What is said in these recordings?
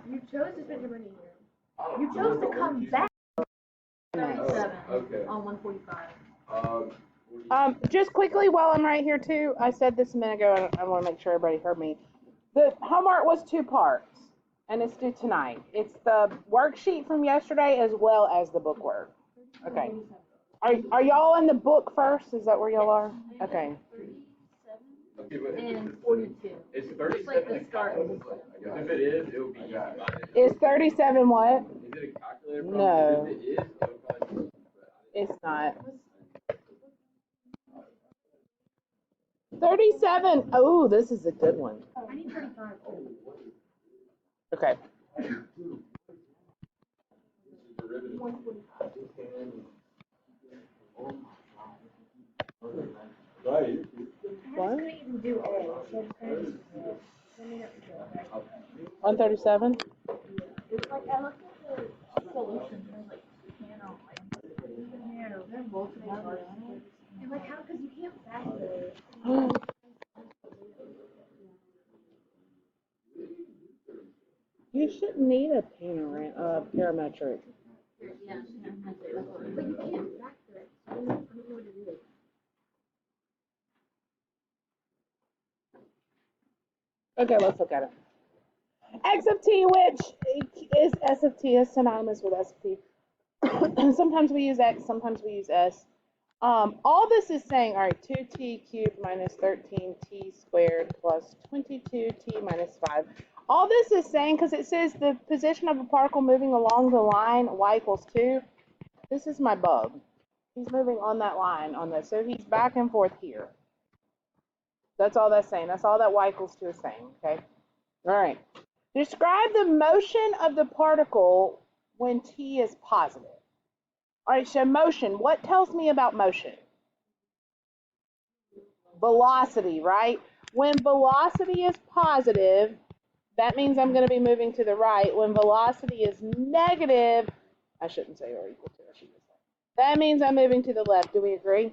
You chose to spend your money here. You chose to come back. 37 on 145. Just quickly while I'm right here too, I said this a minute ago, and I want to make sure everybody heard me. The homework was 2 parts, and it's due tonight. It's the worksheet from yesterday as well as the book work. Okay. Are y'all in the book first? Is that where y'all are? Okay. And 42. It's 37. It's like the start. If it is, it will be easy. Is 37 what? Is it a calculator problem? No. If it is, it'll probably be. It's not. 37. Oh, this is a good one. I need 35. Okay. What? 137? It's like I looked at the solutions and I was like, they're multiple parts. And like how, because you can't factor it. You shouldn't need a parametric. Yeah, but you can't factor it. So I don't know what to do. Okay, let's look at it. X of t, which is S of t, is synonymous with S of t. Sometimes we use X, sometimes we use S. All this is saying, all right, 2t cubed minus 13t squared plus 22t minus 5. All this is saying, because it says the position of a particle moving along the line y equals 2. This is my bug. He's moving on that line on this, so he's back and forth here. That's all that's saying. That's all that y equals 2 is saying, okay? All right. Describe the motion of the particle when t is positive. All right, so motion. What tells me about motion? Velocity, right? When velocity is positive, that means I'm going to be moving to the right. When velocity is negative, I shouldn't say or equal to, I should just say. That means I'm moving to the left. Do we agree?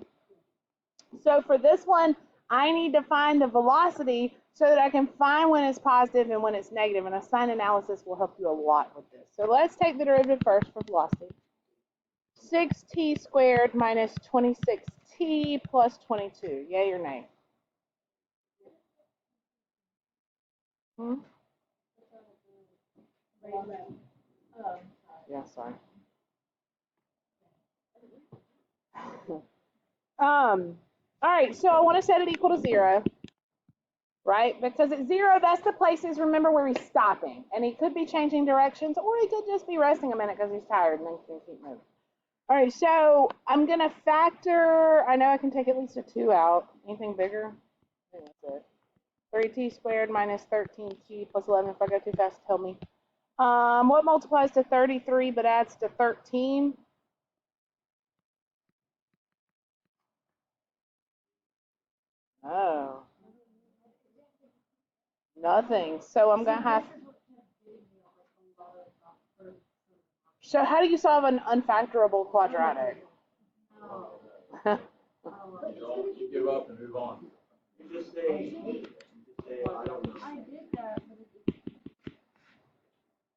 So for this one, I need to find the velocity so that I can find when it's positive and when it's negative. And a sign analysis will help you a lot with this. So let's take the derivative first for velocity. 6t squared minus 26t plus 22. Yay or nay? Yeah, sorry. All right, so I want to set it equal to 0, right? Because at 0, that's the places, remember, where he's stopping. And he could be changing directions, or he could just be resting a minute because he's tired and then can keep moving. All right, so I'm going to factor, I know I can take at least a 2 out. Anything bigger? I think that's it. 3t squared minus 13t plus 11. If I go too fast, tell me. What multiplies to 33 but adds to 13? Oh. Nothing. So I'm going to have... So how do you solve an unfactorable quadratic? You give up and move on. You just say, I don't know. I did that.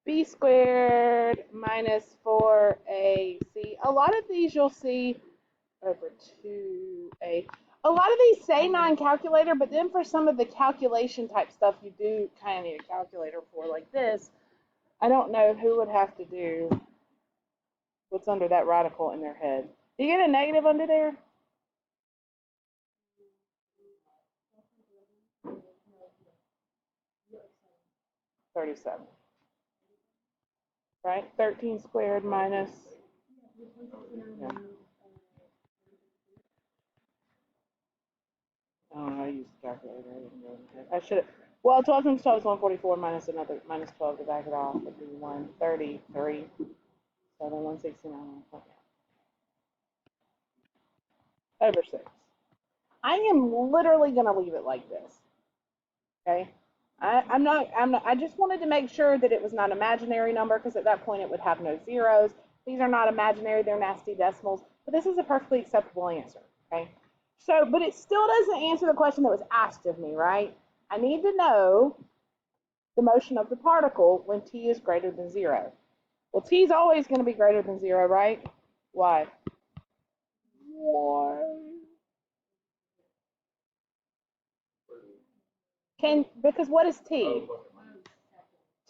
B squared minus 4ac. A lot of these you'll see over 2a. A lot of these say non-calculator, but then for some of the calculation type stuff you do kind of need a calculator for, like this. I don't know who would have to do what's under that radical in their head. Do you get a negative under there? $37. Right? 13 squared minus... Yeah. Oh, I used the calculator. I should have. Well, 12 times 12 is 144 minus another minus 12 to back it off. It'd be 133. So then 169. Over 6. I am literally going to leave it like this. Okay? I'm not, I just wanted to make sure that it was not an imaginary number, because at that point it would have no zeros. These are not imaginary, they're nasty decimals, but this is a perfectly acceptable answer, okay? So, but it still doesn't answer the question that was asked of me, right? I need to know the motion of the particle when t is greater than 0. Well, t is always going to be greater than 0, right? Why? Because what is t?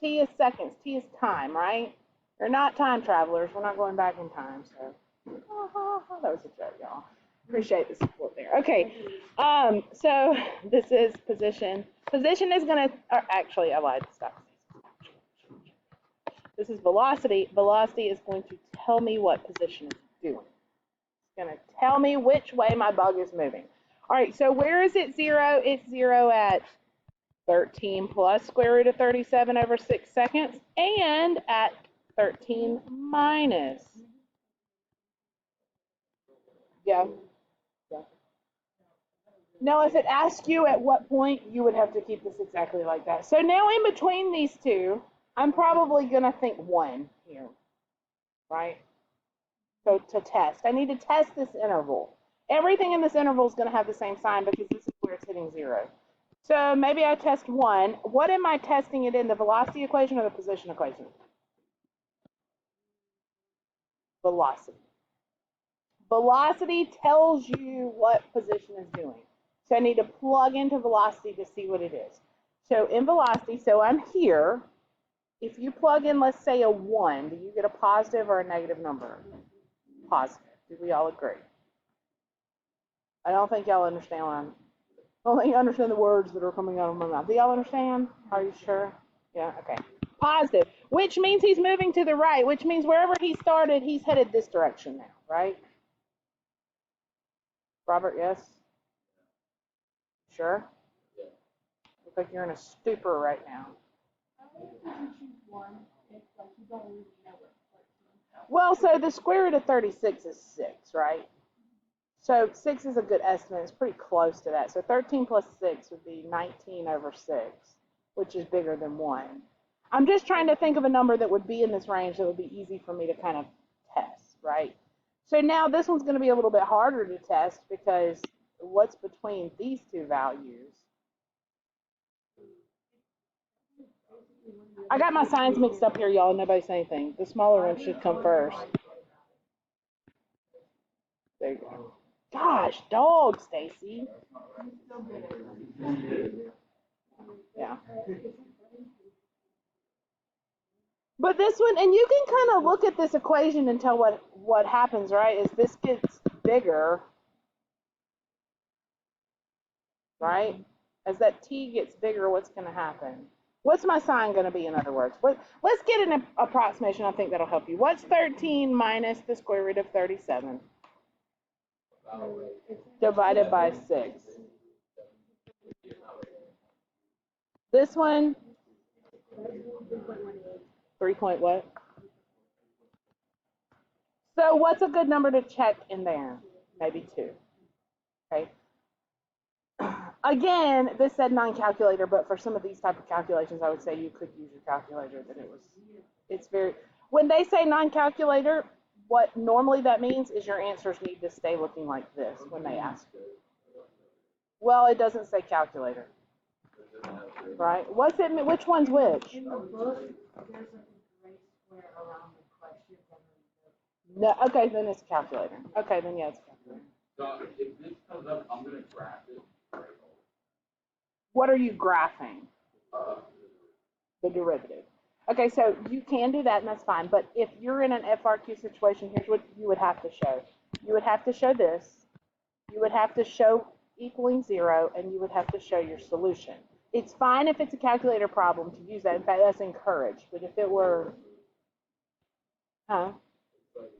T is seconds. T is time, right? We're not time travelers. We're not going back in time. So, that was a joke, y'all. Appreciate the support there. Okay. So this is position. Position is going to, actually, I lied. Stop. This is velocity. Velocity is going to tell me what position it's doing. It's going to tell me which way my bug is moving. All right. So where is it 0? It's 0 at 13 plus square root of 37 over 6 seconds, and at 13 minus. Yeah. Now, if it asks you at what point, you would have to keep this exactly like that. So now in between these two, I'm probably going to think 1 here, right? So to test, I need to test this interval. Everything in this interval is going to have the same sign because this is where it's hitting 0. So maybe I test 1. What am I testing it in, the velocity equation or the position equation? Velocity. Velocity tells you what position is doing. So I need to plug into velocity to see what it is. So in velocity, so I'm here. If you plug in, let's say, a 1, do you get a positive or a negative number? Positive. Do we all agree? I don't think y'all understand what I don't think you understand the words that are coming out of my mouth. Do y'all understand? Are you sure? Yeah, okay. Positive, which means he's moving to the right, which means wherever he started, he's headed this direction now, right? Robert, yes? Sure? Looks like you're in a stupor right now. Well, so the square root of 36 is 6, right? So 6 is a good estimate. It's pretty close to that. So 13 plus 6 would be 19 over 6, which is bigger than 1. I'm just trying to think of a number that would be in this range that would be easy for me to kind of test, right? So now this one's going to be a little bit harder to test because what's between these two values? I got my signs mixed up here, y'all. Nobody say anything. The smaller one should come first. There you go. Gosh, dog, Stacy. Yeah. But this one, and you can kind of look at this equation and tell what happens, right? Is this gets bigger, right? As that t gets bigger, what's going to happen? What's my sign going to be, in other words? Let's get an approximation. I think that'll help you. What's 13 minus the square root of 37? Divided by 6. This one, 3 point what? So what's a good number to check in there? Maybe 2. Okay. Again, this said non-calculator, but for some of these type of calculations, I would say you could use your calculator. When they say non-calculator, what normally that means is your answers need to stay looking like this when they ask you. Well, it doesn't say calculator. Right? What's it? Which one's which? No. Okay, then it's calculator. Okay, then yeah, it's calculator. So if this comes up, I'm gonna graph it. What are you graphing? The derivative. Okay, so you can do that, and that's fine. But if you're in an FRQ situation, here's what you would have to show. You would have to show this. You would have to show equaling 0, and you would have to show your solution. It's fine if it's a calculator problem to use that. In fact, that's encouraged. But if it were,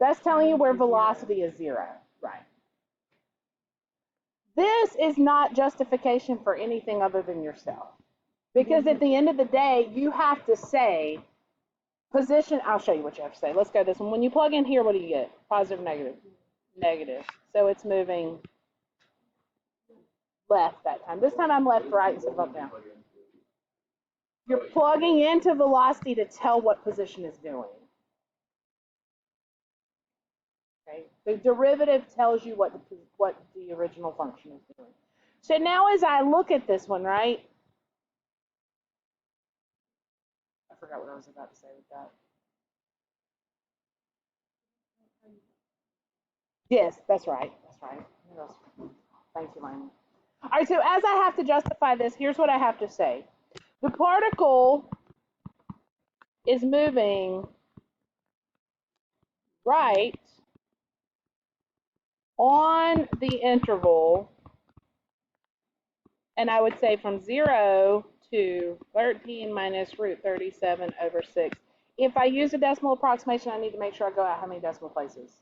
that's telling you where velocity is 0, right? This is not justification for anything other than yourself. Because at the end of the day, you have to say position. I'll show you what you have to say. Let's go this one. When you plug in here, what do you get? Positive, negative? Negative. So it's moving left that time. This time I'm left, right instead of up, down. You're plugging into velocity to tell what position is doing. Okay. The derivative tells you what the original function is doing. So now as I look at this one, right, forgot what I was about to say with that. Yes, that's right. That's right. Thank you, Lionel. All right, so as I have to justify this, here's what I have to say. The particle is moving right on the interval, and I would say from 0 to 13 minus root 37 over 6. If I use a decimal approximation, I need to make sure I go out how many decimal places?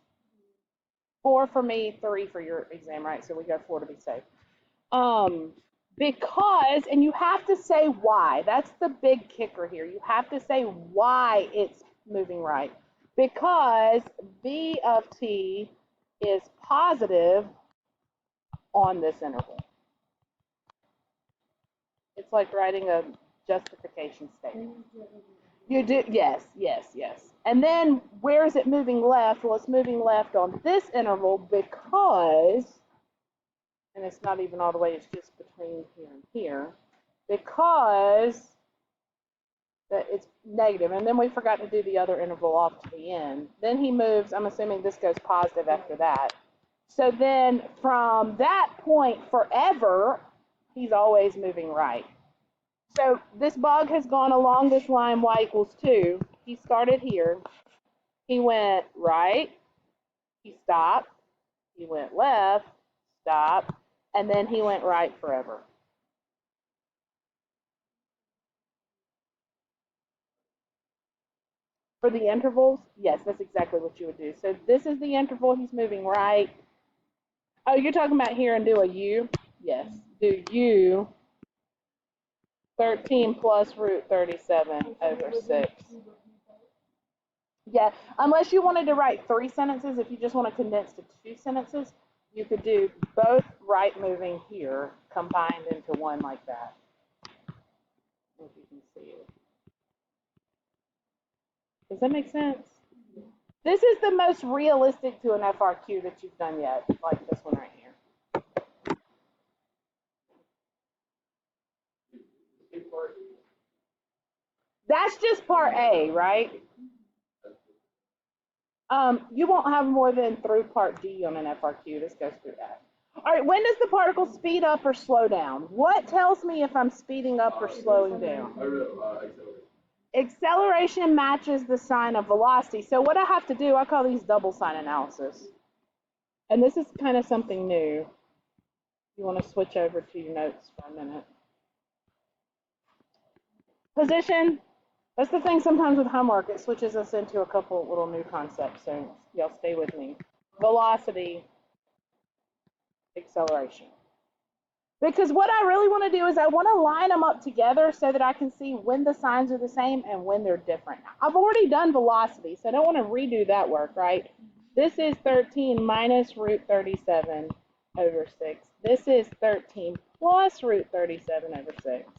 4 for me, 3 for your exam, right? So we go 4 to be safe. Because, and you have to say why. That's the big kicker here. You have to say why it's moving right. Because v of t is positive on this interval. It's like writing a justification statement. You do, yes, yes, yes. And then where is it moving left? Well, it's moving left on this interval because, and it's not even all the way, it's just between here and here, because that it's negative. And then we forgot to do the other interval off to the end. Then he moves, I'm assuming this goes positive after that. So then from that point forever, he's always moving right. So this bug has gone along this line y equals 2. He started here. He went right. He stopped. He went left. Stopped. And then he went right forever. For the intervals, yes, that's exactly what you would do. So this is the interval. He's moving right. Oh, you're talking about here and do a u? Yes. Do u 13 plus root 37 over 6. Yeah, unless you wanted to write 3 sentences, if you just want to condense to 2 sentences, you could do both right moving here combined into one like that. If you can see it. Does that make sense? This is the most realistic to an FRQ that you've done yet, like this one right here. That's just part A, right? You won't have more than through part D on an FRQ. This goes through that. All right, when does the particle speed up or slow down? What tells me if I'm speeding up or slowing down? Acceleration matches the sign of velocity. So what I have to do, I call these double sign analysis. And this is kind of something new. You want to switch over to your notes for a minute. Position. That's the thing sometimes with homework. It switches us into a couple little new concepts. So y'all stay with me. Velocity. Acceleration. Because what I really want to do is I want to line them up together so that I can see when the signs are the same and when they're different. I've already done velocity, so I don't want to redo that work, right? This is 13 minus root 37 over 6. This is 13 plus root 37 over 6.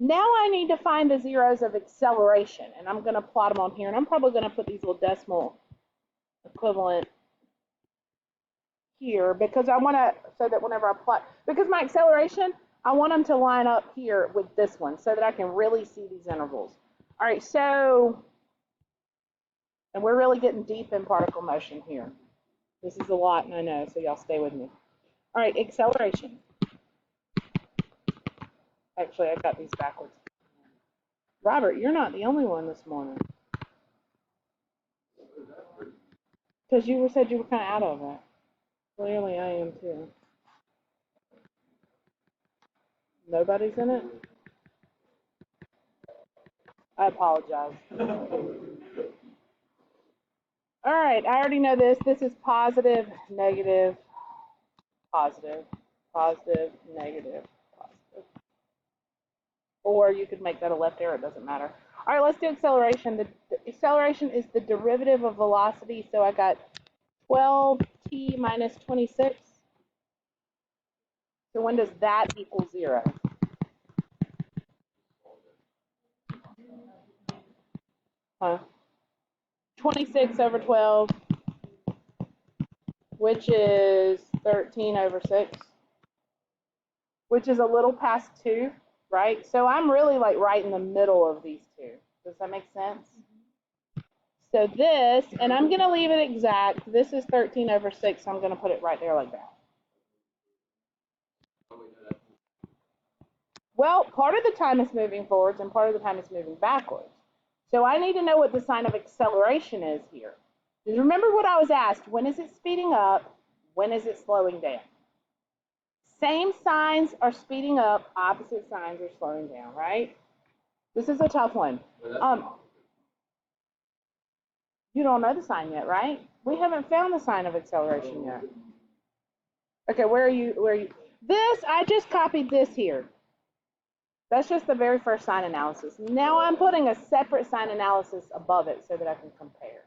Now I need to find the zeros of acceleration, and I'm going to plot them on here, and I'm probably going to put these little decimal equivalent here because I want to, so that whenever I plot, because my acceleration, I want them to line up here with this one so that I can really see these intervals. All right, so, and we're really getting deep in particle motion here. This is a lot, and I know, so y'all stay with me. All right, acceleration. Actually, I got these backwards. Robert, you're not the only one this morning. Because you said you were kind of out of it. Clearly, I am too. Nobody's in it? I apologize. All right, I already know this. This is positive, negative, positive, positive, negative, positive. Or you could make that a left arrow, it doesn't matter. All right, let's do acceleration. The acceleration is the derivative of velocity, so I got 12t minus 26. So when does that equal 0? Huh? 26 over 12, which is 13 over 6, which is a little past 2, right? So I'm really like right in the middle of these two. Does that make sense? So this, and I'm going to leave it exact. This is 13 over 6, so I'm going to put it right there like that. Well, part of the time it's moving forwards and part of the time it's moving backwards. So I need to know what the sign of acceleration is here. Because remember what I was asked, when is it speeding up? When is it slowing down? Same signs are speeding up, opposite signs are slowing down, right? This is a tough one. You don't know the sign yet, right? We haven't found the sign of acceleration yet. Okay, where are you? This, I just copied this here. That's just the very first sign analysis. Now I'm putting a separate sign analysis above it so that I can compare.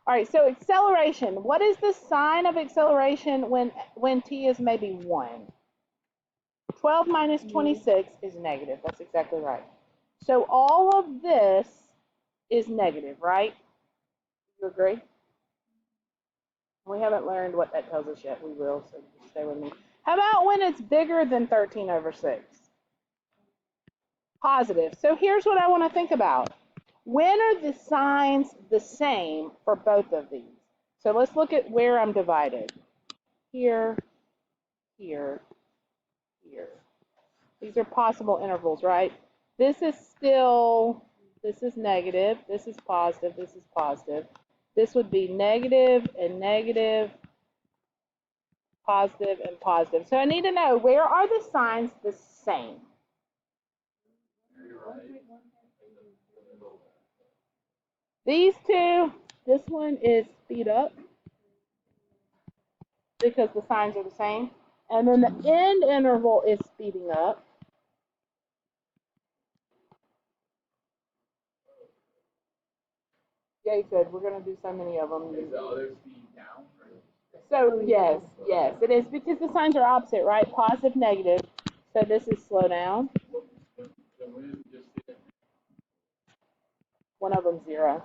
All right, so acceleration. What is the sign of acceleration when t is maybe 1? 12 minus 26 is negative. That's exactly right. So all of this is negative, right? You agree? We haven't learned what that tells us yet. We will, so stay with me. How about when it's bigger than 13 over 6? Positive. So here's what I want to think about. When are the signs the same for both of these? So let's look at where I'm divided. Here, here, here. These are possible intervals, right? This is negative, this is positive, this is positive. This would be negative and negative, positive and positive. So I need to know, where are the signs the same? These two, this one is speed up because the signs are the same. And then the end interval is speeding up. Jay said we're going to do so many of them. Is the other speed down? So yes, it is because the signs are opposite, right? Positive, negative. So this is slow down. One of them 0.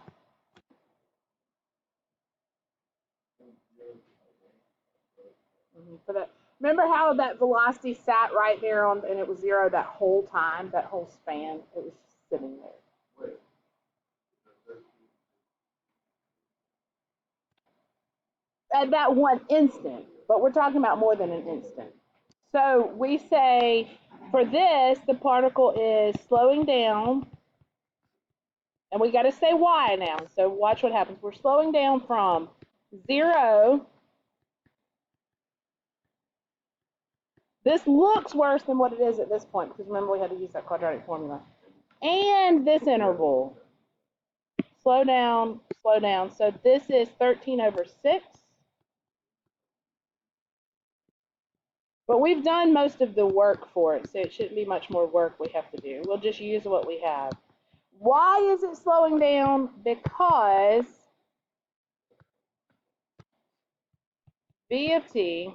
For that, remember how that velocity sat right there on, and it was 0 that whole time, that whole span? It was just sitting there. At that one instant, but we're talking about more than an instant. So we say for this, the particle is slowing down, and we got to say y now. So watch what happens. We're slowing down from 0. This looks worse than what it is at this point, because remember we had to use that quadratic formula. And this interval, slow down, slow down. So this is 13 over 6. But we've done most of the work for it, so it shouldn't be much more work we have to do. We'll just use what we have. Why is it slowing down? Because B of t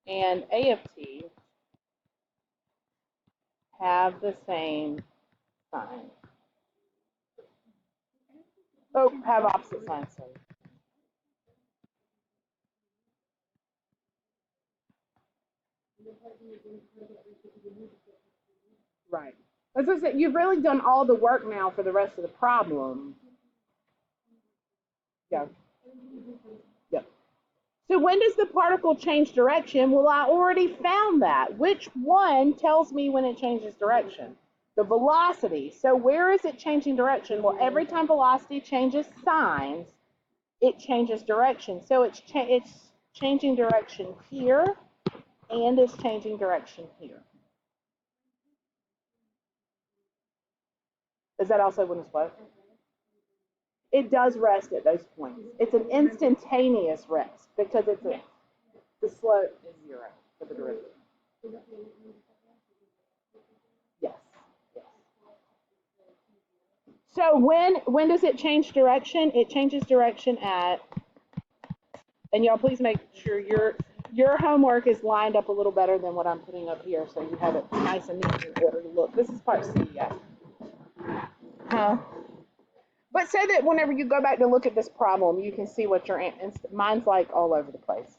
and A of t have the same sign. Oh, have opposite signs, sorry. Right. As I said, you've really done all the work now for the rest of the problem. Yeah. Yep. So when does the particle change direction? Well, I already found that. Which one tells me when it changes direction? The velocity. So where is it changing direction? Well, every time velocity changes signs, it changes direction. So it's changing direction here, and it's changing direction here. Is that also when it's what? It does rest at those points. It's an instantaneous rest because the slope is 0 for the derivative. Yes. So when does it change direction? It changes direction at, and y'all please make sure your homework is lined up a little better than what I'm putting up here, so you have it nice and neat in order to look. This is part C, yeah. But so that whenever you go back to look at this problem, you can see what mine's like all over the place.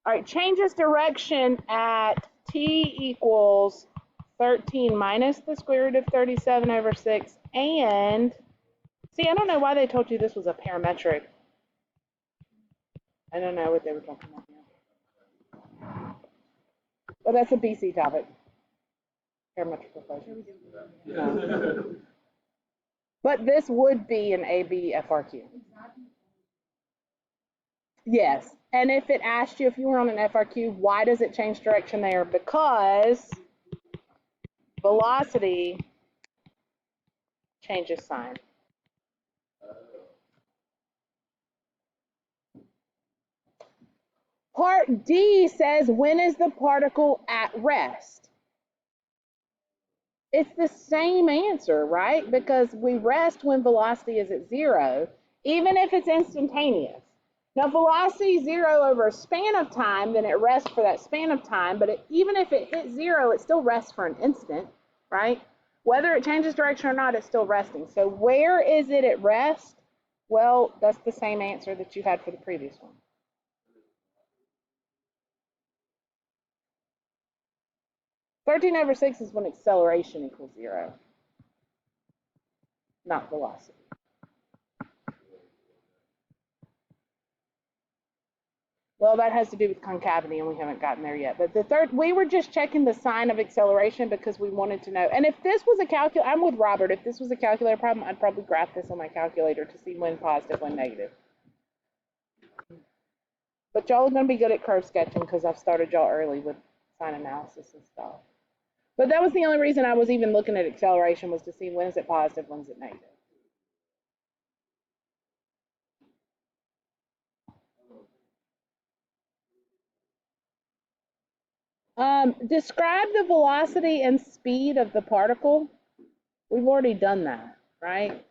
All right, changes direction at t equals 13 minus the square root of 37 over 6, and, see, I don't know why they told you this was a parametric. I don't know what they were talking about here. Well, that's a BC topic. Parametric equations. No. But this would be an AB FRQ. Yes, and if it asked you if you were on an FRQ, why does it change direction there? Because velocity changes sign. Part D says, when is the particle at rest? It's the same answer, right? Because we rest when velocity is at 0, even if it's instantaneous. Now, velocity is 0 over a span of time, then it rests for that span of time, but even if it hits 0, it still rests for an instant, right? Whether it changes direction or not, it's still resting. So where is it at rest? Well, that's the same answer that you had for the previous one. (13 over 6 is when acceleration equals 0, not velocity. Well, that has to do with concavity, and we haven't gotten there yet. But the third, we were just checking the sign of acceleration because we wanted to know. And if this was a calculator, I'm with Robert. If this was a calculator problem, I'd probably graph this on my calculator to see when positive, when negative. But y'all are going to be good at curve sketching because I've started y'all early with sign analysis and stuff. But that was the only reason I was even looking at acceleration, was to see when is it positive, when is it negative. Describe the velocity and speed of the particle. We've already done that, right?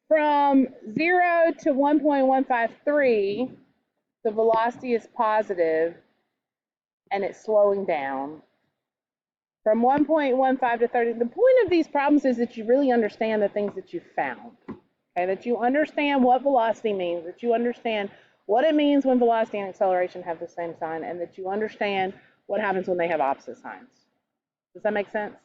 From 0 to 1.153, the velocity is positive and it's slowing down. From 1.15 to 30, the point of these problems is that you really understand the things that you found. Okay, that you understand what velocity means, that you understand what it means when velocity and acceleration have the same sign, and that you understand what happens when they have opposite signs. Does that make sense?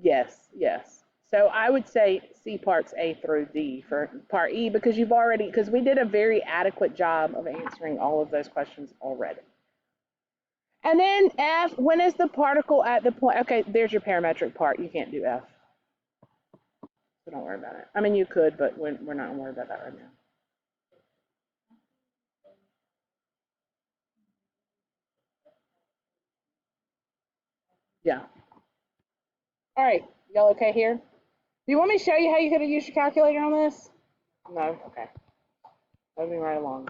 Yes, yes. So I would say C parts A through D for part E, because we did a very adequate job of answering all of those questions already. And then F, when is the particle at the point? Okay, there's your parametric part. You can't do F. So don't worry about it. I mean, you could, but we're not going to worry about that right now. Yeah. All right, y'all okay here? Do you want me to show you how you could have used your calculator on this? No? Okay. Moving right along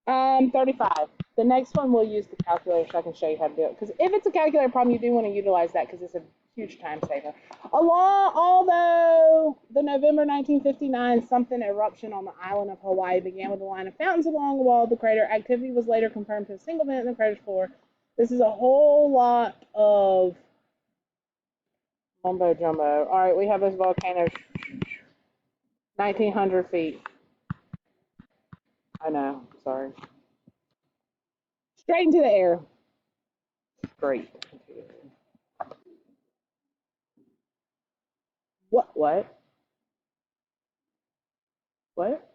then. 35. The next one we'll use the calculator so I can show you how to do it. Because if it's a calculator problem, you do want to utilize that because it's a huge time saver. Although the November 1959 something eruption on the island of Hawaii began with a line of fountains along the wall of the crater, activity was later confirmed to a single vent in the crater's floor. This is a whole lot of mumbo jumbo. All right, we have this volcano, 1,900 feet. I know, sorry. Straight into the air. Straight into the air. What? What? What?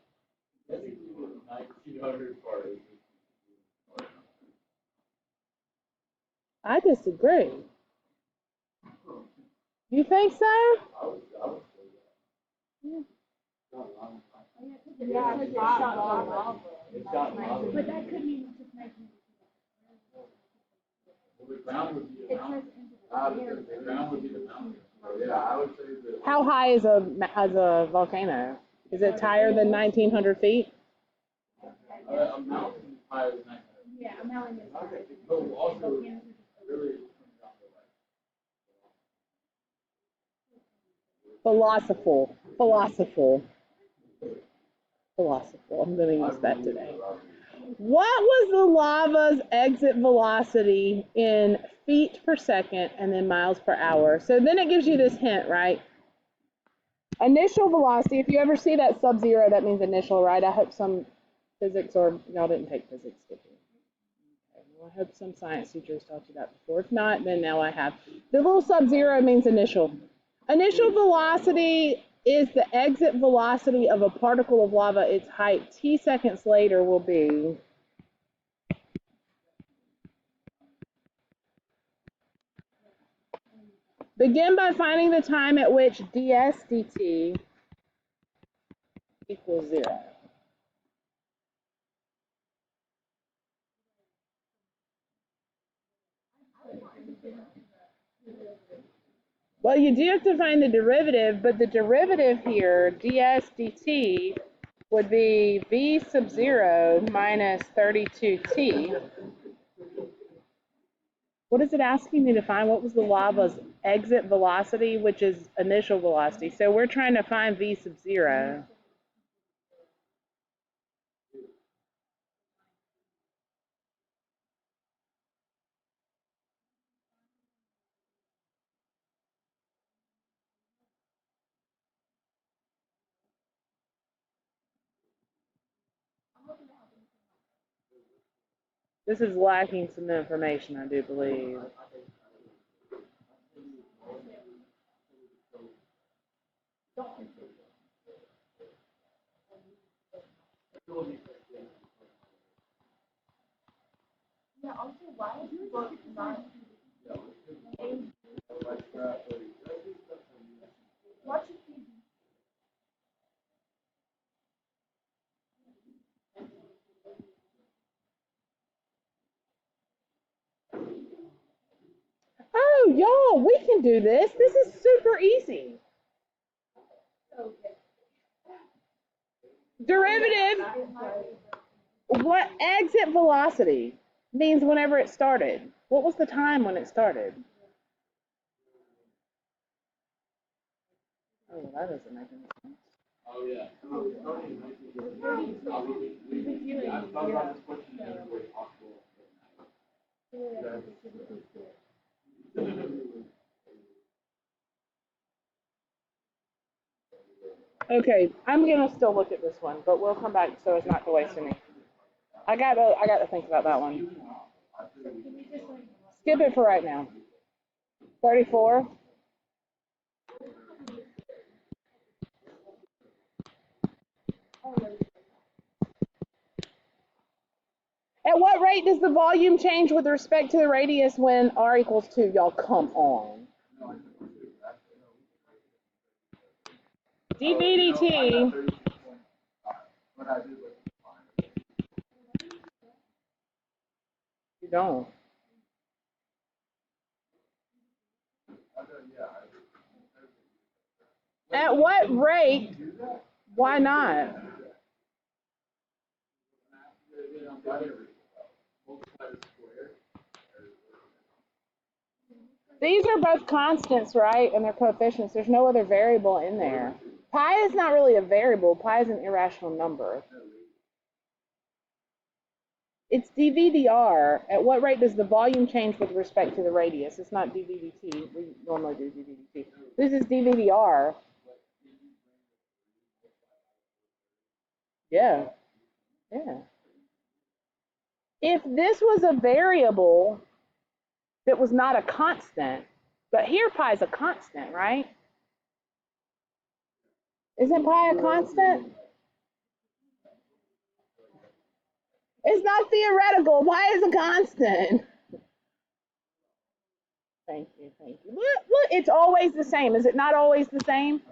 I disagree. You think so? Yeah, it's shot lava. But that could mean just making The ground would be the mountain. The ground would be the mountain. Yeah, I would say that. How high is a volcano? Is it higher than 1,900 feet? A mountain is higher than 900. yeah, a mountain is higher. No, also really. Philosophical. I'm going to use that today. What was the lava's exit velocity in feet per second and then miles per hour? So then it gives you this hint, right? Initial velocity, if you ever see that sub-zero, that means initial, right? I hope some Physics, or y'all didn't take physics, did you? Okay. Well, I hope some science teachers taught you that before. If not, then now I have. The little sub-zero means initial. Initial velocity is the exit velocity of a particle of lava. Its height t seconds later will be. Begin by finding the time at which ds dt equals 0. Well, you do have to find the derivative, but the derivative here, ds dt, would be v sub 0 minus 32t. What is it asking me to find? What was the lava's exit velocity, which is initial velocity? So we're trying to find v sub 0. This is lacking some information, I do believe. Yeah, also, why is your book not? Watch it. Oh, y'all, we can do this. This is super easy. Derivative, what exit velocity means whenever it started. What was the time when it started? Oh, that doesn't make any sense. Oh, yeah. I thought about this question in every way possible. Okay, I'm gonna still look at this one, but we'll come back so as not to waste any. I gotta think about that one. Skip it for right now. 34. At what rate does the volume change with respect to the radius when r equals 2? Y'all, come on. dv dt. You don't. At what rate? Why not? These are both constants, right? And they're coefficients. There's no other variable in there. Pi is not really a variable. Pi is an irrational number. It's dv/dr. At what rate does the volume change with respect to the radius? It's not dv dt. We normally do dv dt. This is dv/dr. Yeah. Yeah. If this was a variable that was not a constant, but here pi is a constant, right? Isn't pi a constant? It's not theoretical. Pi is a constant. Thank you, thank you. Look, it's always the same. Is it not always the same?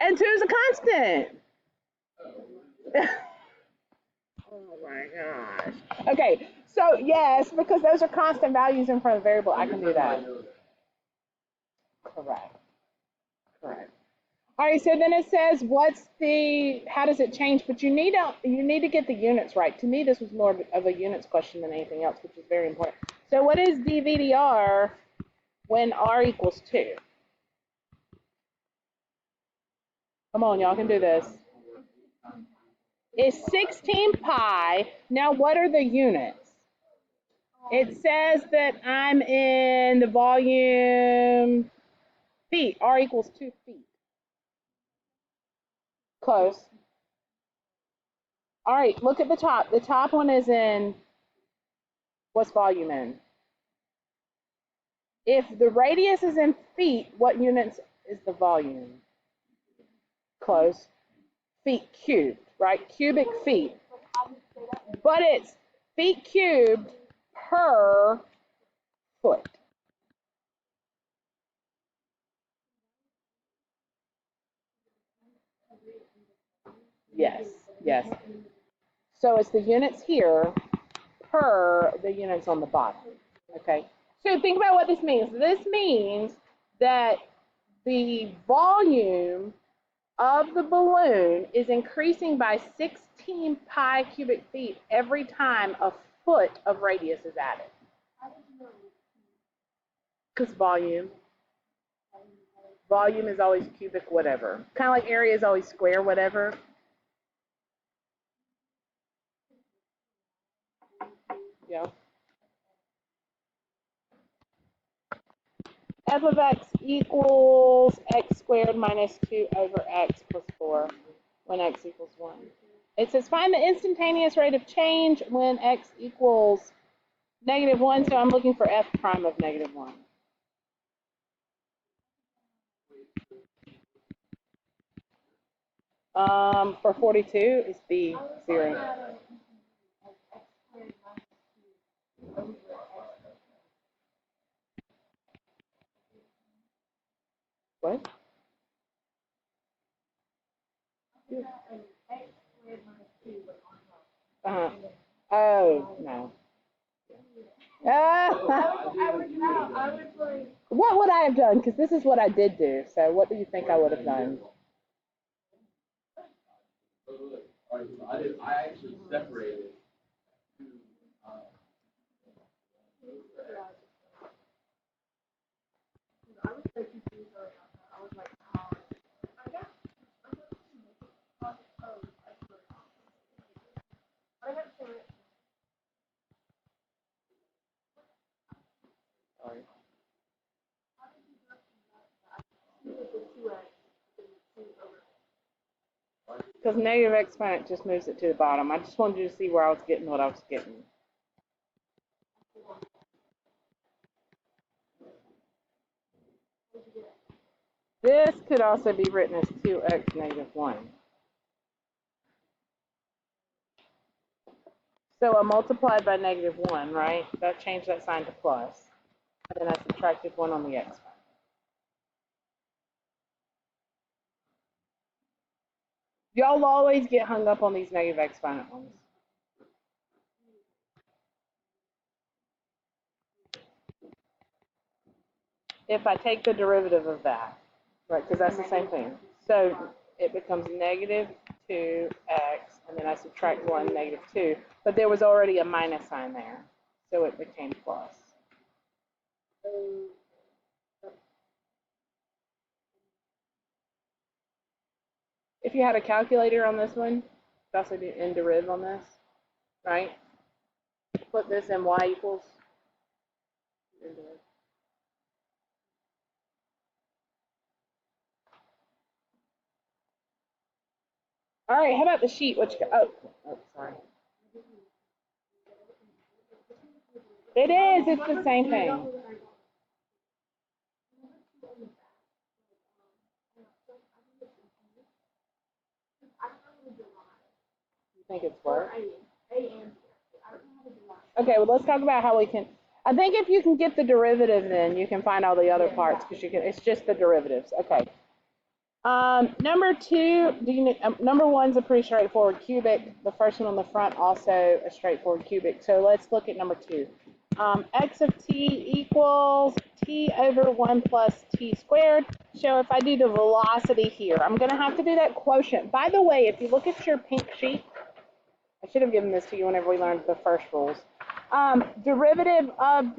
And 2 is a constant. Oh my gosh. Okay, so yes, because those are constant values in front of the variable, I can do that. Correct. Correct. All right, so then it says, how does it change? But you need to get the units right. To me, this was more of a units question than anything else, which is very important. So what is dv/dr when r equals 2? Come on, y'all can do this. It's 16 pi. Now, what are the units? It says that I'm in the volume feet. R equals 2 feet. Close. All right, look at the top. The top one is in, what's volume in? If the radius is in feet, what units is the volume? Close. Feet cubed, right? Cubic feet. But it's feet cubed per foot. Yes, yes. So it's the units here per the units on the bottom. Okay. So think about what this means. This means that the volume of the balloon is increasing by 16 pi cubic feet every time a foot of radius is added. Because volume is always cubic whatever. Kind of like area is always square whatever. Yeah. F of x equals x squared minus 2 over x plus 4 when x equals 1. It says find the instantaneous rate of change when x equals -1, so I'm looking for f prime of -1. For 42 is B, 0. What? Oh, no. What would I have done? Because this is what I did do. So what do you think I would have done? I actually separated. Because negative exponent just moves it to the bottom. I just wanted you to see where I was getting what I was getting. This could also be written as 2x -1. So I multiplied by -1, right? That changed that sign to plus. And then I subtracted 1 on the x. Y'all always get hung up on these negative exponent ones. If I take the derivative of that, right, because that's the same thing. So it becomes -2x, and then I subtract 1, -2. But there was already a minus sign there, so it became plus. If you had a calculator on this one, you also do n deriv on this, right? Put this in y equals n deriv. All right, how about the sheet? Oh, sorry. It is. It's the same thing. You think it's what? Okay, well, let's talk about how we can. I think if you can get the derivative, then you can find all the other parts because you can. It's just the derivatives. Okay. Number 2, number 1's a pretty straightforward cubic. The first one on the front also a straightforward cubic. So let's look at number 2. X of t equals t over 1 plus t squared. So if I do the velocity here, I'm going to have to do that quotient. By the way, if you look at your pink sheet, I should have given this to you whenever we learned the first rules. Derivative of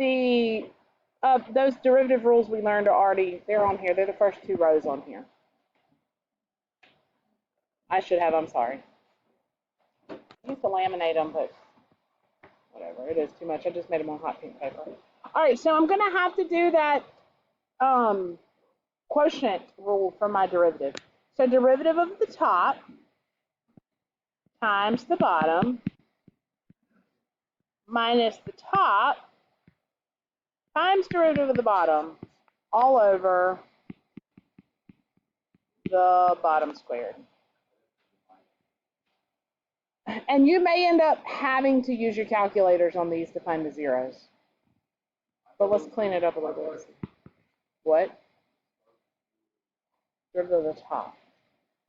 those derivative rules we learned are already, they're on here. They're the first 2 rows on here. I should have, I'm sorry. I used to laminate them, but whatever, it is too much. I just made them on hot pink paper. All right, so I'm going to have to do that quotient rule for my derivative. So derivative of the top times the bottom minus the top times derivative of the bottom all over the bottom squared. And you may end up having to use your calculators on these to find the zeros. But let's clean it up a little bit. What? Derivative of the top.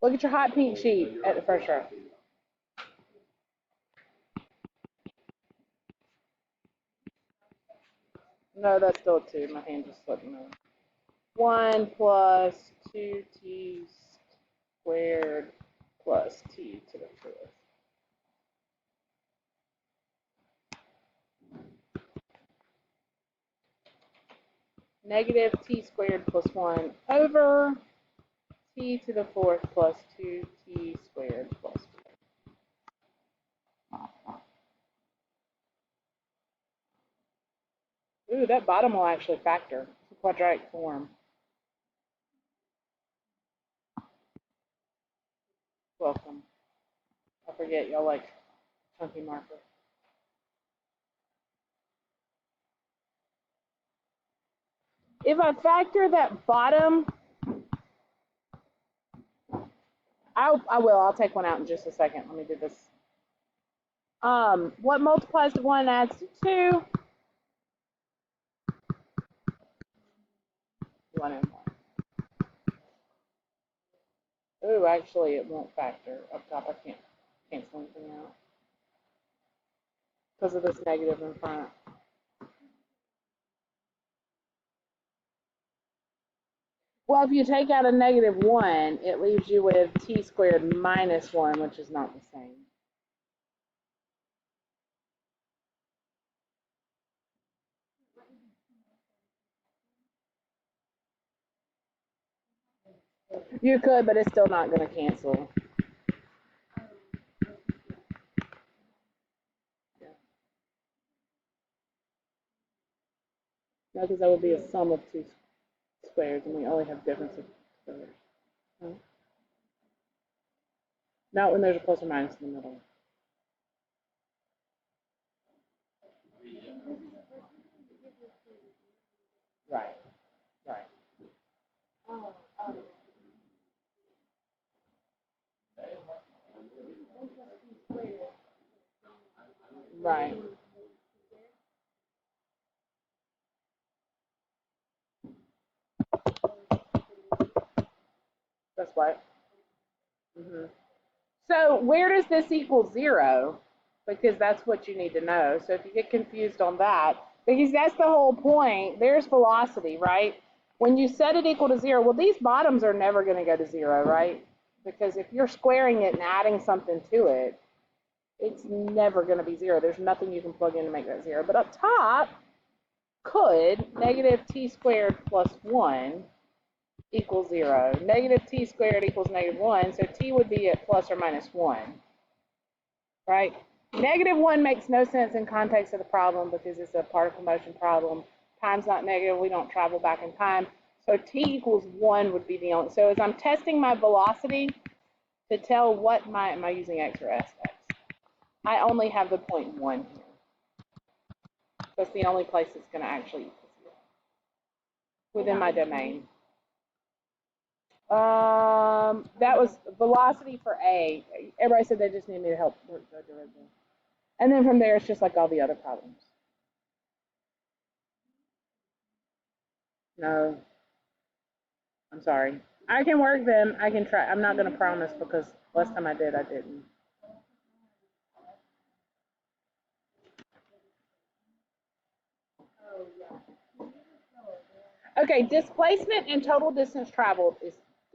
Look at your hot pink sheet at the first row. No, that's still 2. My hand just slipped me. 1 plus 2t squared plus t to the 4th. Negative t squared plus 1 over t to the 4th plus 2t squared plus 4. Ooh, that bottom will actually factor. It's a quadratic form. Welcome. I forget y'all like chunky marker. If I factor that bottom, I will. I'll take one out in just a second. Let me do this. What multiplies to 1 adds to 2? 1 and 1. Ooh, actually, it won't factor up top. I can't cancel anything out because of this negative in front. Well, if you take out a negative 1, it leaves you with t squared minus 1, which is not the same. You could, but it's still not going to cancel. Yeah. No, because that would be a sum of 2 squares, and we only have difference of squares. Huh? Not when there's a plus or minus in the middle. Right, right. Right. That's what. So where does this equal 0? Because that's what you need to know. So if you get confused on that, because that's the whole point, there's velocity, right? When you set it equal to 0, well, these bottoms are never going to go to 0, right? Because if you're squaring it and adding something to it, it's never going to be 0. There's nothing you can plug in to make that 0. But up top, could negative t squared plus 1 equals 0. Negative t squared equals negative 1, so t would be at plus or minus 1, right? Negative 1 makes no sense in context of the problem because it's a particle motion problem. Time's not negative. We don't travel back in time. So t equals 1 would be the only. So as I'm testing my velocity to tell what am I using x or s? X. I only have the point 1 here. That's the only place it's going to actually equal 0 within my domain. That was velocity for A. Everybody said they just need me to help work the derivative. And then from there, it's just like all the other problems. No. I'm sorry. I can work them. I can try. I'm not going to promise because last time I did, I didn't. Okay, displacement and total distance traveled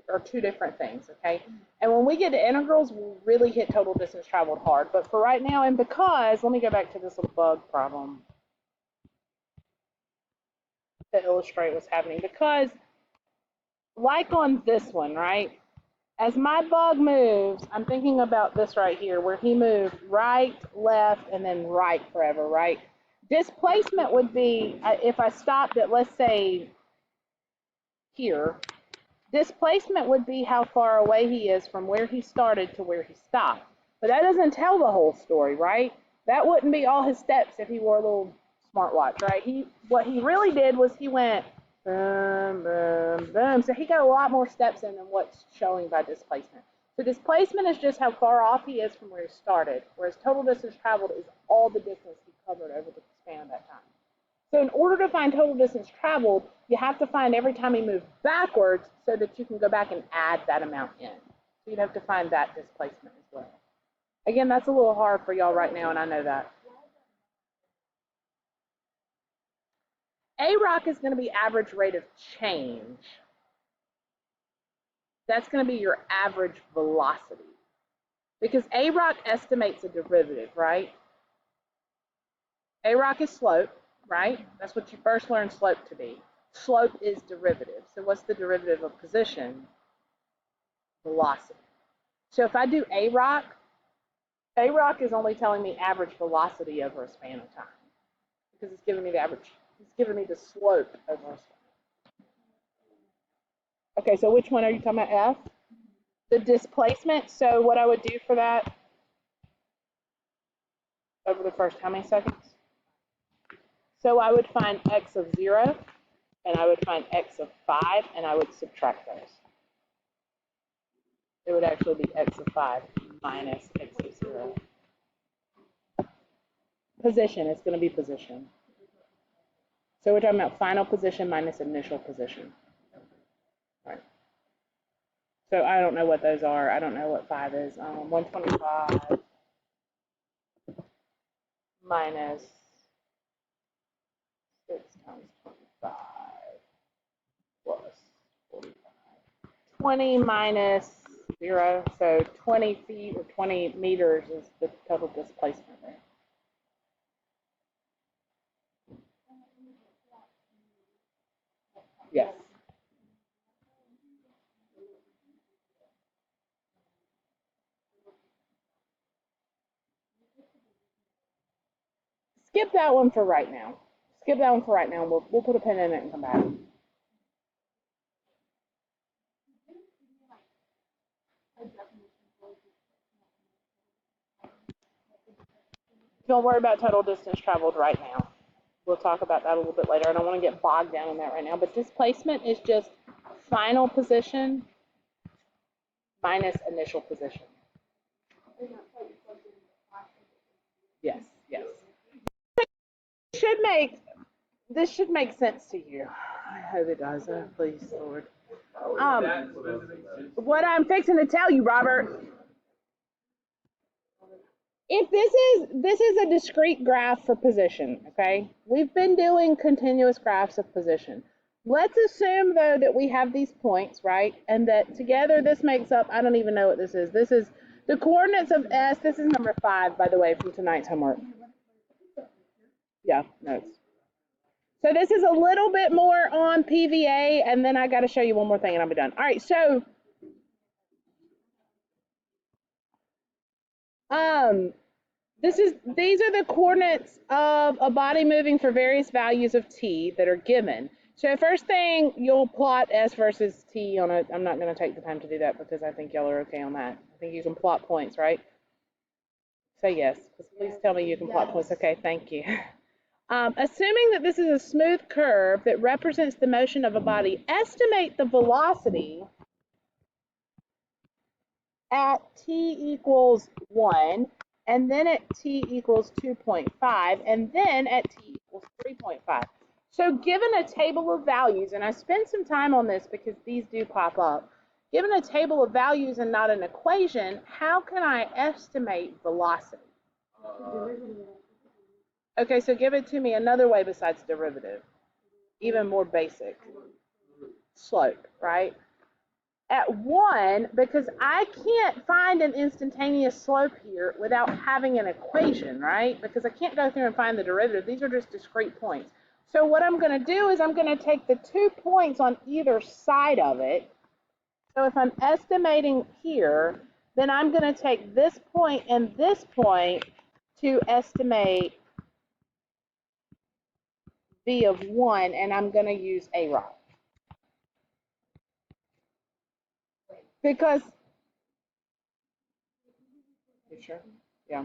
are 2 different things, okay? And when we get to integrals, we'll really hit total distance traveled hard. But for right now, and because, let me go back to this little bug problem to illustrate what's happening. Because, like on this one, right? As my bug moves, I'm thinking about this right here, where he moved right, left, and then right forever, right? Displacement would be, if I stopped at, let's say, here, displacement would be how far away he is from where he started to where he stopped. But that doesn't tell the whole story, right? That wouldn't be all his steps if he wore a little smartwatch, right? What he really did was he went boom, boom, boom. So he got a lot more steps in than what's showing by displacement. So displacement is just how far off he is from where he started, whereas total distance traveled is all the distance he covered over the span of that time. So in order to find total distance traveled, you have to find every time he moved backwards so that you can go back and add that amount in. So you'd have to find that displacement as well. Again, that's a little hard for y'all right now, and I know that. AROC is going to be average rate of change. That's going to be your average velocity. Because AROC estimates a derivative, right? AROC is slope, right? That's what you first learned slope to be. Slope is derivative. So what's the derivative of position? Velocity. So if I do AROC is only telling me average velocity over a span of time. Because it's giving me the average. It's giving me the slope over a span. Okay, so which one are you talking about, F? The displacement. So what I would do for that over the first how many seconds? So I would find x of 0, and I would find x of 5, and I would subtract those. It would actually be x of 5 minus x of 0. Position, it's going to be position. So we're talking about final position minus initial position. All right. So I don't know what those are. I don't know what 5 is. 125 minus 6 times 25 plus 45. 20 minus 0, so 20 feet or 20 meters is the total displacement there. Yes. Skip that one for right now. Skip that one for right now. We'll put a pin in it and come back. Don't worry about total distance traveled right now. We'll talk about that a little bit later. I don't want to get bogged down in that right now. But displacement is just final position minus initial position. Yes, yes. This should make sense to you. I hope it does. Please, Lord. What I'm fixing to tell you, Robert. If this is a discrete graph for position, okay? We've been doing continuous graphs of position. Let's assume, though, that we have these points, right? And that together this makes up, I don't even know what this is. This is the coordinates of S. This is number 5, by the way, from tonight's homework. Yeah, notes. So this is a little bit more on PVA, and then I got to show you one more thing, and I'll be done. All right, so these are the coordinates of a body moving for various values of t that are given. So first thing, you'll plot S versus t on it. I'm not going to take the time to do that because I think y'all are okay on that. I think you can plot points, right? Say yes. Please tell me you can plot points. Okay, thank you. Assuming that this is a smooth curve that represents the motion of a body, estimate the velocity at t equals 1, and then at t equals 2.5, and then at t equals 3.5. So given a table of values, and I spent some time on this because these do pop up, given a table of values and not an equation, how can I estimate velocity? Okay, so give it to me another way besides derivative, even more basic. Slope, right? At 1, because I can't find an instantaneous slope here without having an equation, right? Because I can't go through and find the derivative. These are just discrete points. So what I'm going to do is I'm going to take the 2 points on either side of it. So if I'm estimating here, then I'm going to take this point and this point to estimate V of 1, and I'm going to use AROC. Because Sure. Yeah.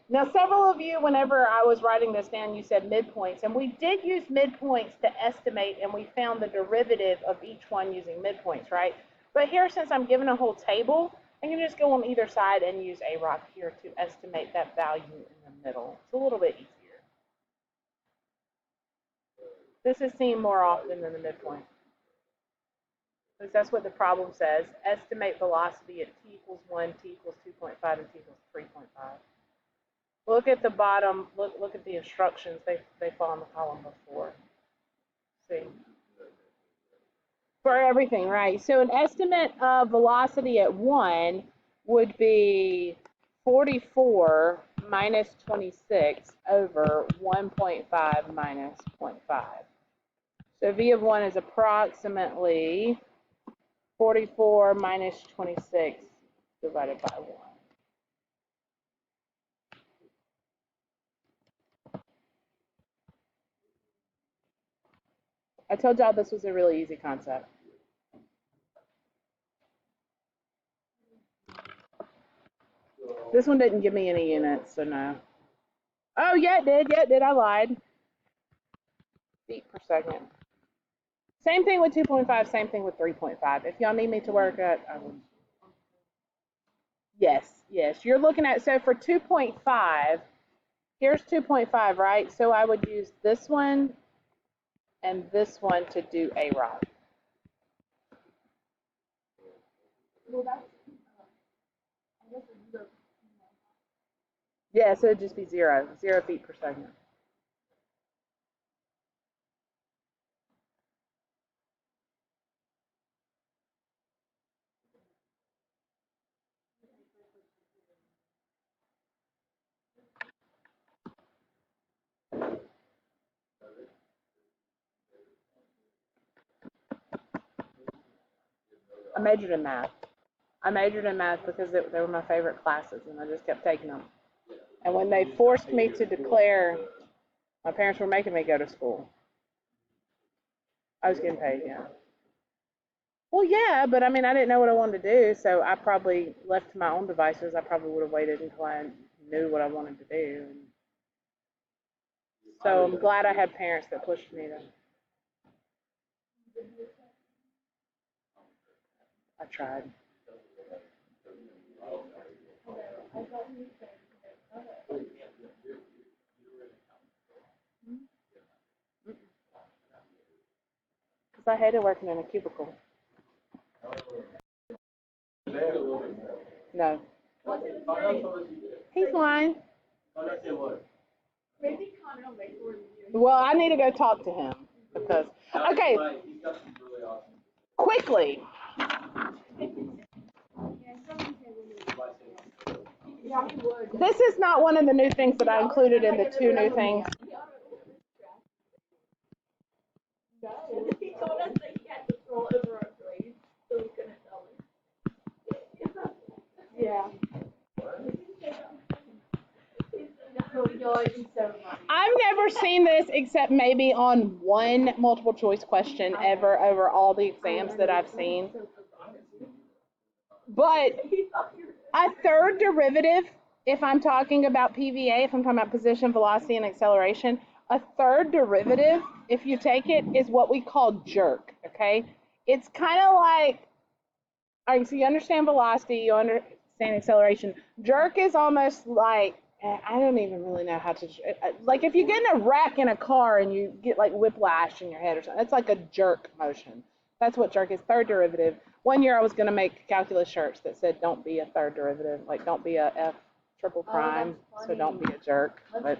Now, several of you, whenever I was writing this down, you said midpoints, and we did use midpoints to estimate, and we found the derivative of each one using midpoints, right? But here, since I'm given a whole table, I can just go on either side and use a rock here to estimate that value in the middle. It's a little bit easier. This is seen more often than the midpoint, because that's what the problem says. Estimate velocity at t equals 1, t equals 2.5, and t equals 3.5. Look at the bottom, look at the instructions, they fall in the column before. See? For everything, right? So an estimate of velocity at 1 would be 44 minus 26 over 1.5 minus 0.5. So V of 1 is approximately 44 minus 26 divided by 1. I told y'all this was a really easy concept. This one didn't give me any units, so no. Oh, yeah, it did. I lied. Feet per second. Same thing with 2.5, same thing with 3.5. If y'all need me to work at, yes. You're looking at, so for 2.5, here's 2.5, right? So I would use this one and this one to do a rock. Well, that's, I guess it's 0. Yeah, so it'd just be 0 feet per second. I majored in math. I majored in math because they were my favorite classes, and I just kept taking them. And when they forced me to declare, my parents were making me go to school. I was getting paid, yeah. Well, yeah, but I mean, I didn't know what I wanted to do, so I probably left to my own devices. I probably would have waited until I knew what I wanted to do. So I'm glad I had parents that pushed me to. I tried. Because I hated working in a cubicle. No. He's lying. Well, I need to go talk to him because. Okay. Quickly. This is not one of the new things that I included in the 2 new things. He told us that he had to scroll over our grades, so we couldn't tell him. Yeah. I've never seen this except maybe on one multiple choice question ever over all the exams that I've seen. But a third derivative, if I'm talking about PVA, if I'm talking about position, velocity, and acceleration, a third derivative, if you take it, is what we call jerk, okay? It's kind of like, all right, so you understand velocity, you understand acceleration. Jerk is almost like, I don't even really know how to, like if you get in a wreck in a car and you get like whiplash in your head or something, it's like a jerk motion. That's what jerk is, third derivative. One year I was going to make calculus shirts that said don't be a third derivative, like don't be a F triple prime, so don't be a jerk. But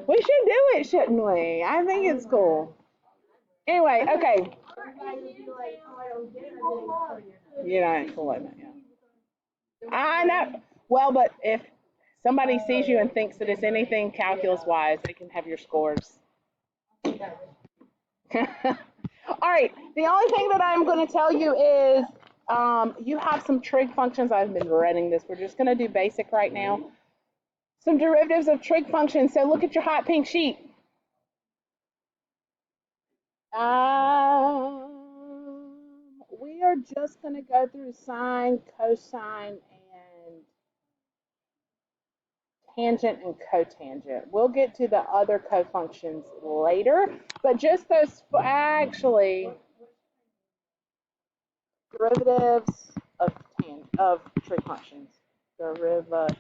we should do it, shouldn't we? I think it's cool. Anyway, okay. You know, cool like that, yeah. I know. Well, but if somebody sees you and thinks that it's anything calculus-wise, they can have your scores. All right. The only thing that I'm going to tell you is You have some trig functions. I've been running this. We're just going to do basic right now. Some derivatives of trig functions. So look at your hot pink sheet. We are just going to go through sine, cosine, and tangent and cotangent. We'll get to the other cofunctions later, but just those, actually, derivatives of trig functions. Derivatives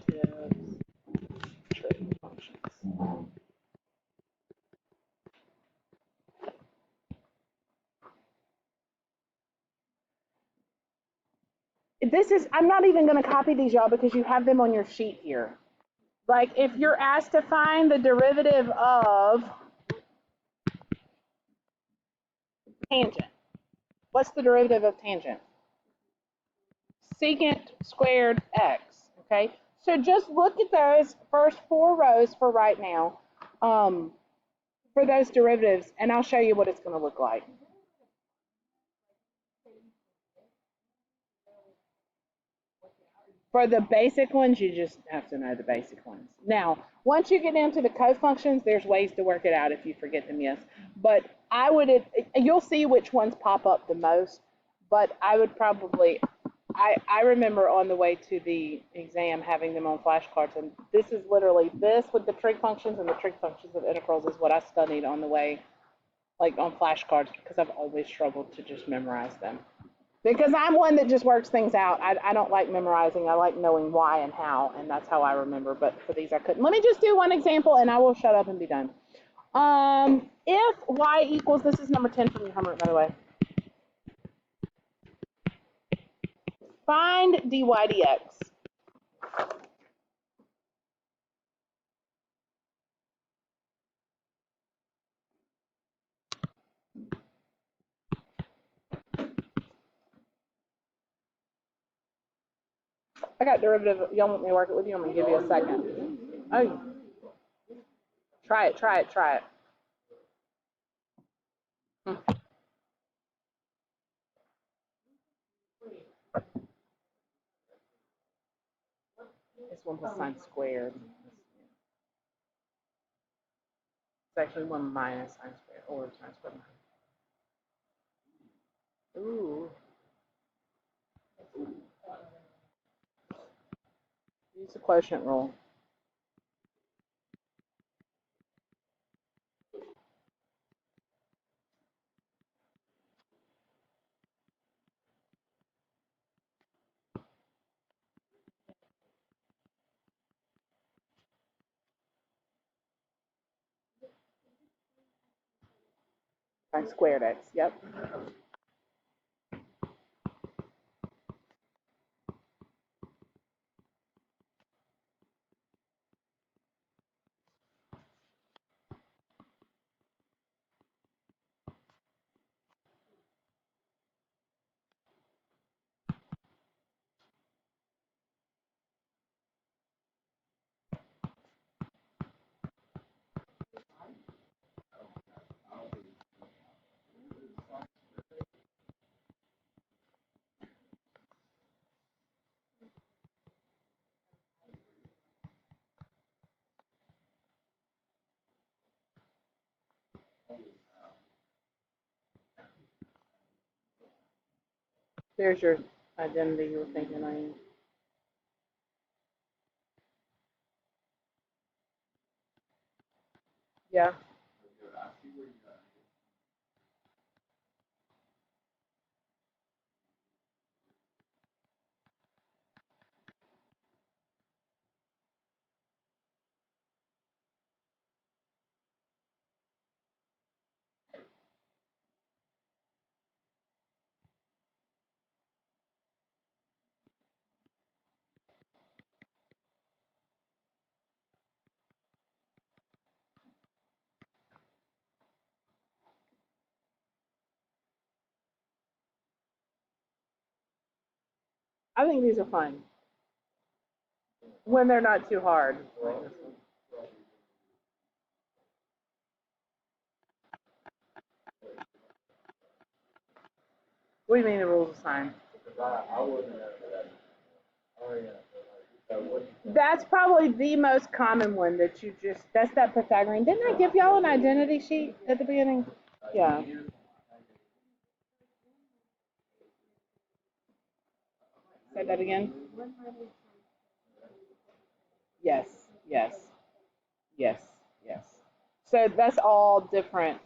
trig functions. I'm not even going to copy these, y'all, because you have them on your sheet here. Like, if you're asked to find the derivative of tangent, what's the derivative of tangent? Secant squared x, okay? So just look at those first 4 rows for right now, for those derivatives, and I'll show you what it's going to look like. For the basic ones, you just have to know the basic ones. Now, once you get into the cofunctions, there's ways to work it out if you forget them, yes. But you'll see which ones pop up the most, but I would probably, I remember on the way to the exam having them on flashcards, and this is literally this with the trig functions and the trig functions of integrals is what I studied on the way, like on flashcards, because I've always struggled to just memorize them. Because I'm one that just works things out. I don't like memorizing. I like knowing why and how, and that's how I remember. But for these, I couldn't. Let me just do one example, and I will shut up and be done. If y equals, this is number 10 from your homework, by the way. Find dy dx. I got derivative. Y'all want me to work it with you? I'm going to give you a second. Oh, try it, try it, try it. This one was sine squared. It's actually 1 minus sine squared, or sine squared. Ooh. Use the quotient rule. Sine squared x, yep. There's your identity you were thinking I am. Yeah. I think these are fun when they're not too hard. What do you mean the rules of sine? I wouldn't have that. Oh yeah. That's probably the most common one that you just, that's that Pythagorean. Didn't I give y'all an identity sheet at the beginning? Yeah. Say that again. Yes, yes, yes, yes. So that's all different.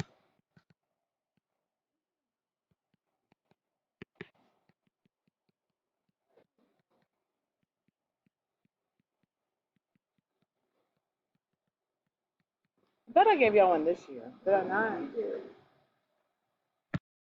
I thought I gave y'all one this year. Did I not?